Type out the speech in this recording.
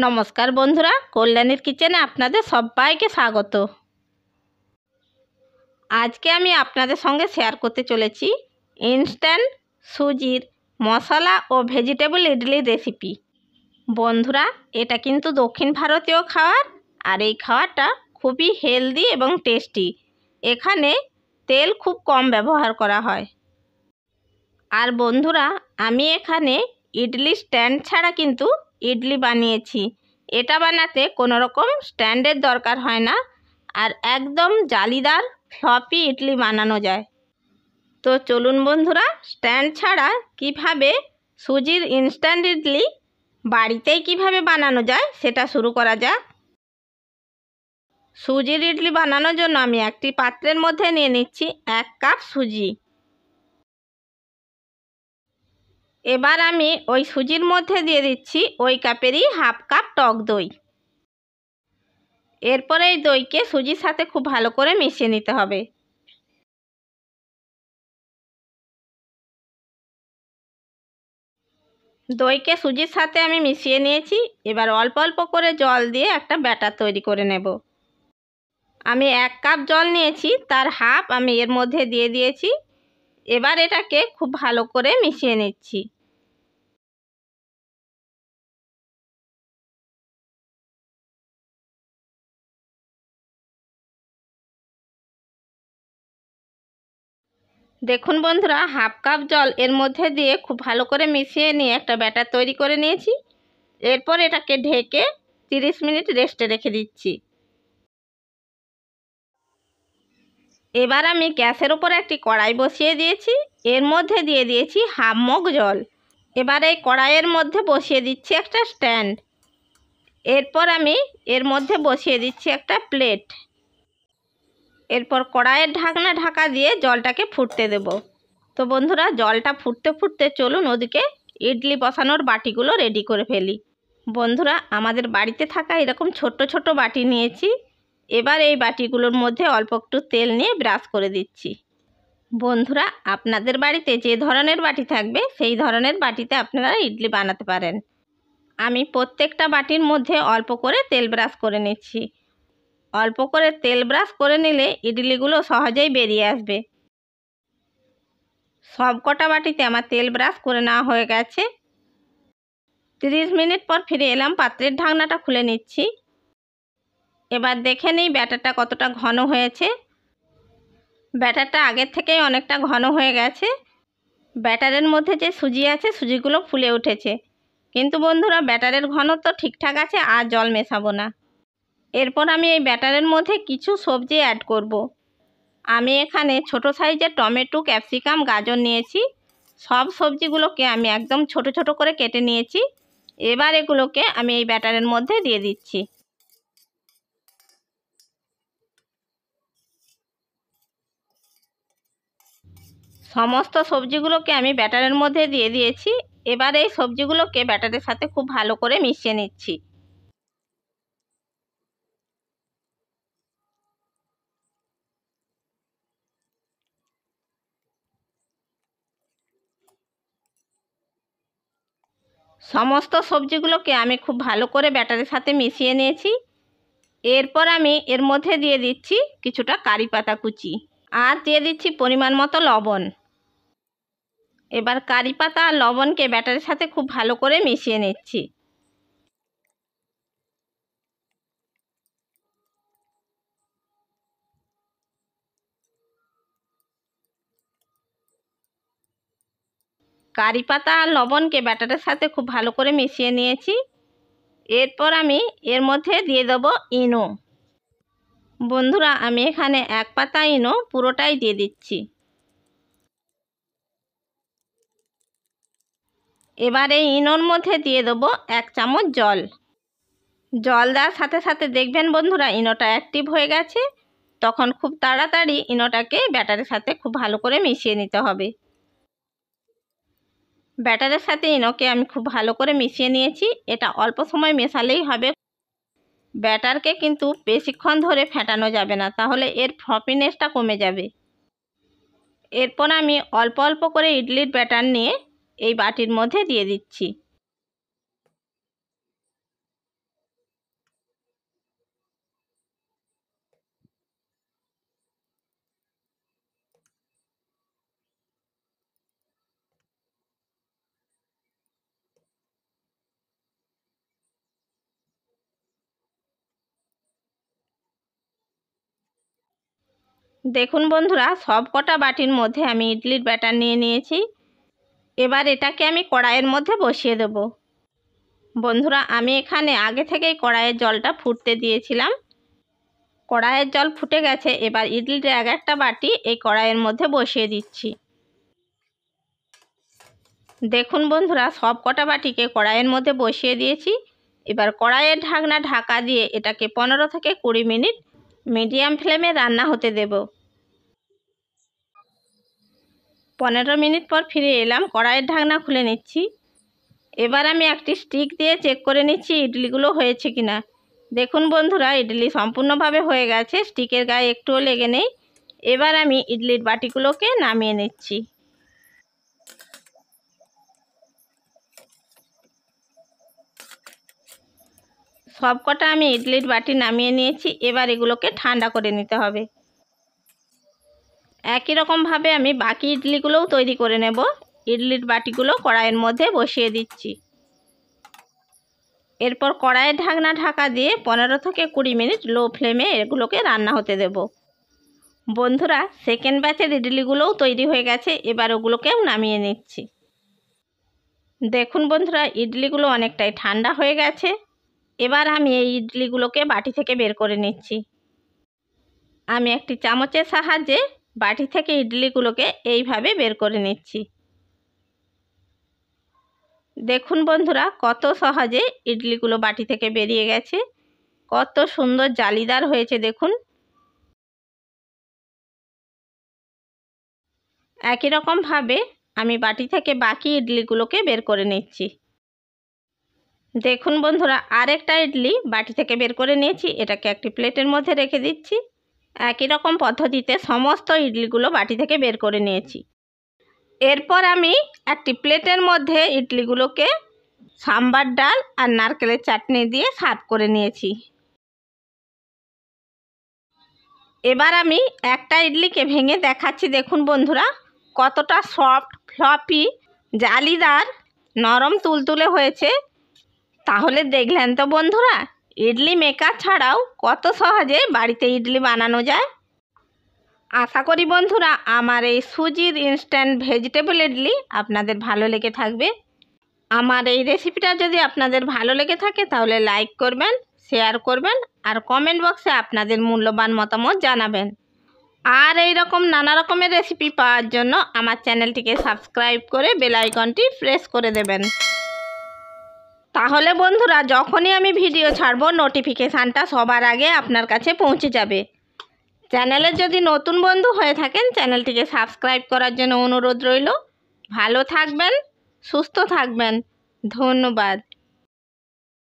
নমস্কার বন্ধুরা, কল্যাণীর কিচেনে আপনাদের সবাইকে স্বাগত। আজকে আমি আপনাদের সঙ্গে শেয়ার করতে চলেছি ইনস্ট্যান্ট সুজির মশলা ও ভেজিটেবল ইডলি রেসিপি। বন্ধুরা, এটা কিন্তু দক্ষিণ ভারতীয় খাবার, আর এই খাবারটা খুবই হেলদি এবং টেস্টি। এখানে তেল খুব কম ব্যবহার করা হয়। আর বন্ধুরা, আমি এখানে ইডলি স্ট্যান্ড ছাড়া কিন্তু ইডলি বানিয়েছি। এটা বানাতে কোনো রকম স্ট্যান্ডের দরকার হয় না, আর একদম জালিদার ফ্লপি ইডলি বানানো যায়। তো চলুন বন্ধুরা, স্ট্যান্ড ছাড়া কিভাবে সুজির ইনস্ট্যান্ট ইডলি বাড়িতেই কিভাবে বানানো যায় সেটা শুরু করা যাক। সুজির ইডলি বানানোর জন্য আমি একটি পাত্রের মধ্যে নিয়ে নিচ্ছি 1 কাপ সুজি। এবার আমি ওই সুজির মধ্যে দিয়ে দিচ্ছি ওই কাপেরই হাফ কাপ টক দই। এরপরে এই দইকে সুজির সাথে খুব ভালো করে মিশিয়ে নিতে হবে। দইকে সুজির সাথে আমি মিশিয়ে নিয়েছি। এবার অল্প অল্প করে জল দিয়ে একটা ব্যাটার তৈরি করে নেব। আমি 1 কাপ জল নিয়েছি, তার হাফ আমি এর মধ্যে দিয়ে দিয়েছি। এবার এটাকে খুব ভালো করে মিশিয়ে নিচ্ছি। দেখুন বন্ধুরা, হাফ কাপ জল এর মধ্যে দিয়ে খুব ভালো করে মিশিয়ে নিয়ে একটা ব্যাটার তৈরি করে নিয়েছি। এরপর এটাকে ঢেকে 30 মিনিট রেস্টে রেখে দিচ্ছি। এবার আমি গ্যাসের ওপর একটি কড়াই বসিয়ে দিয়েছি। এর মধ্যে দিয়ে দিয়েছি হাফ মগ জল। এবার এই কড়াইয়ের মধ্যে বসিয়ে দিচ্ছি একটা স্ট্যান্ড। এরপর আমি এর মধ্যে বসিয়ে দিচ্ছি একটা প্লেট। এরপর কড়াইয়ের ঢাকনা ঢাকা দিয়ে জলটাকে ফুটতে দেব। তো বন্ধুরা, জলটা ফুটতে ফুটতে চলুন ওদিকে ইডলি বসানোর বাটিগুলো রেডি করে ফেলি। বন্ধুরা, আমাদের বাড়িতে থাকা এরকম ছোট ছোট বাটি নিয়েছি। এবার এই বাটিগুলোর মধ্যে অল্প একটু তেল নিয়ে ব্রাশ করে দিচ্ছি। বন্ধুরা, আপনাদের বাড়িতে যে ধরনের বাটি থাকবে সেই ধরনের বাটিতে আপনারা ইডলি বানাতে পারেন। আমি প্রত্যেকটা বাটির মধ্যে অল্প করে তেল ব্রাশ করে নিচ্ছি। অল্প করে তেল ব্রাশ করে নিলে ইডলিগুলো সহজেই বেরিয়ে আসবে। সব কটা বাটিতে আমার তেল ব্রাশ করে নেওয়া হয়ে গেছে। 30 মিনিট পর ফিরে এলাম, পাত্রের ঢাকনাটা খুলে নিচ্ছি। এবার দেখে নিই ব্যাটারটা কতটা ঘন হয়েছে। ব্যাটারটা আগের থেকেই অনেকটা ঘন হয়ে গেছে। ব্যাটারের মধ্যে যে সুজি আছে সুজিগুলো ফুলে উঠেছে। কিন্তু বন্ধুরা, ব্যাটারের ঘনত্ব ঠিকঠাক আছে, আর জল মেশাবো না। এরপর আমি এই ব্যাটারের মধ্যে কিছু সবজি অ্যাড করব। আমি এখানে ছোট সাইজের টমেটো, ক্যাপসিকাম, গাজর নিয়েছি। সব সবজিগুলোকে আমি একদম ছোট ছোট করে কেটে নিয়েছি। এবার এগুলোকে আমি এই ব্যাটারের মধ্যে দিয়ে দিচ্ছি। সমস্ত সবজিগুলোকে আমি ব্যাটারের মধ্যে দিয়ে দিয়েছি। এবার এই সবজিগুলোকে ব্যাটারের সাথে খুব ভালো করে মিশিয়ে নিচ্ছি। সমস্ত সবজিগুলোকে আমি খুব ভালো করে ব্যাটারের সাথে মিশিয়ে নিয়েছি। এরপর আমি এর মধ্যে দিয়ে দিচ্ছি কিছুটা কারি পাতা কুচি, আর দিয়ে দিচ্ছি পরিমাণ মতো লবণ। এবার কারি পাতা আর লবণকে ব্যাটারের সাথে খুব ভালো করে মিশিয়ে নিচ্ছি। কারি পাতা আর লবণকে ব্যাটারের সাথে খুব ভালো করে মিশিয়ে নিয়েছি। এরপর আমি এর মধ্যে দিয়ে দেবো ইনো। বন্ধুরা, আমি এখানে 1 পাতা ইনো পুরোটাই দিয়ে দিচ্ছি। এবার এই ইনোর মধ্যে দিয়ে দেবো 1 চামচ জল। জল দেওয়ার সাথে সাথে দেখবেন বন্ধুরা, ইনোটা অ্যাক্টিভ হয়ে গেছে। তখন খুব তাড়াতাড়ি ইনোটাকে ব্যাটারের সাথে খুব ভালো করে মিশিয়ে নিতে হবে। ব্যাটারের সাথে ইনোকে আমি খুব ভালো করে মিশিয়ে নিয়েছি। এটা অল্প সময় মেশালেই হবে। ব্যাটারকে কিন্তু বেশিক্ষণ ধরে ফেটানো যাবে না, তাহলে এর ফ্লপিনেসটা কমে যাবে। এরপর আমি অল্প অল্প করে ইডলির ব্যাটার নিয়ে এই বাটির মধ্যে দিয়ে দিচ্ছি। দেখুন বন্ধুরা, সব কটা বাটির মধ্যে আমি ইডলির ব্যাটার নিয়ে নিয়েছি। এবার এটাকে আমি কড়াইয়ের মধ্যে বসিয়ে দেব। বন্ধুরা, আমি এখানে আগে থেকেই কড়াইয়ের জলটা ফুটতে দিয়েছিলাম। কড়াইয়ের জল ফুটে গেছে। এবার ইডলির এক একটা বাটি এই কড়াইয়ের মধ্যে বসিয়ে দিচ্ছি। দেখুন বন্ধুরা, সব কটা বাটিকে কড়াইয়ের মধ্যে বসিয়ে দিয়েছি। এবার কড়াইয়ের ঢাকনা ঢাকা দিয়ে এটাকে 15 থেকে 20 মিনিট মিডিয়াম ফ্লেমে রান্না হতে দেব। 15 মিনিট পর ফিরে এলাম, কড়াইয়ের ঢাকনা খুলে নিচ্ছি। এবার আমি একটি স্টিক দিয়ে চেক করে নিচ্ছি ইডলিগুলো হয়েছে কিনা। দেখুন বন্ধুরা, ইডলি সম্পূর্ণভাবে হয়ে গেছে, স্টিকের গায়ে একটুও লেগে নেই। এবার আমি ইডলির বাটিগুলোকে নামিয়ে নিচ্ছি। সবকটা আমি ইডলির বাটি নামিয়ে নিয়েছি। এবার এগুলোকে ঠান্ডা করে নিতে হবে। একই রকমভাবে আমি বাকি ইডলিগুলোও তৈরি করে নেব। ইডলির বাটিগুলো কড়াইয়ের মধ্যে বসিয়ে দিচ্ছি। এরপর কড়াইয়ের ঢাকনা ঢাকা দিয়ে 15 থেকে 20 মিনিট লো ফ্লেমে এগুলোকে রান্না হতে দেব। বন্ধুরা, সেকেন্ড ব্যাচের ইডলিগুলোও তৈরি হয়ে গেছে। এবার ওগুলোকেও নামিয়ে নিচ্ছি। দেখুন বন্ধুরা, ইডলিগুলো অনেকটাই ঠান্ডা হয়ে গেছে। এবার আমি এই ইডলিগুলোকে বাটি থেকে বের করে নিচ্ছি। আমি একটি চামচের সাহায্যে বাটি থেকে ইডলিগুলোকে এইভাবে বের করে নিচ্ছি। দেখুন বন্ধুরা, কত সহজে ইডলিগুলো বাটি থেকে বেরিয়ে গেছে। কত সুন্দর জালিদার হয়েছে দেখুন। একই রকমভাবে আমি বাটি থেকে বাকি ইডলিগুলোকে বের করে নিচ্ছি। দেখুন বন্ধুরা, আরেকটা ইডলি বাটি থেকে বের করে নিয়েছি। এটাকে একটি প্লেটের মধ্যে রেখে দিচ্ছি। একই রকম পদ্ধতিতে সমস্ত ইডলিগুলো বাটি থেকে বের করে নিয়েছি। এরপর আমি একটি প্লেটের মধ্যে ইডলিগুলোকে সাম্বার ডাল আর নারকেলের চাটনি দিয়ে সার্ভ করে নিয়েছি। এবার আমি একটা ইডলিকে ভেঙে দেখাচ্ছি। দেখুন বন্ধুরা, কতটা সফট, ফ্লপি, জালিদার, নরম তুলতুলে হয়েছে। তাহলে দেখলেন তো বন্ধুরা, ইডলি মেকার ছাড়াও কত সহজে বাড়িতে ইডলি বানানো যায়। আশা করি বন্ধুরা, আমার এই সুজির ইনস্ট্যান্ট ভেজিটেবল ইডলি আপনাদের ভালো লেগে থাকবে। আমার এই রেসিপিটা যদি আপনাদের ভালো লেগে থাকে তাহলে লাইক করবেন, শেয়ার করবেন আর কমেন্ট বক্সে আপনাদের মূল্যবান মতামত জানাবেন। আর এই রকম নানা রকমের রেসিপি পাওয়ার জন্য আমার চ্যানেলটিকে সাবস্ক্রাইব করে বেল আইকনটি প্রেস করে দেবেন। তাহলে বন্ধুরা, যখনই আমি ভিডিও ছাড়ব নোটিফিকেশানটা সবার আগে আপনার কাছে পৌঁছে যাবে। চ্যানেলের যদি নতুন বন্ধু হয়ে থাকেন, চ্যানেলটিকে সাবস্ক্রাইব করার জন্য অনুরোধ রইল। ভালো থাকবেন, সুস্থ থাকবেন। ধন্যবাদ।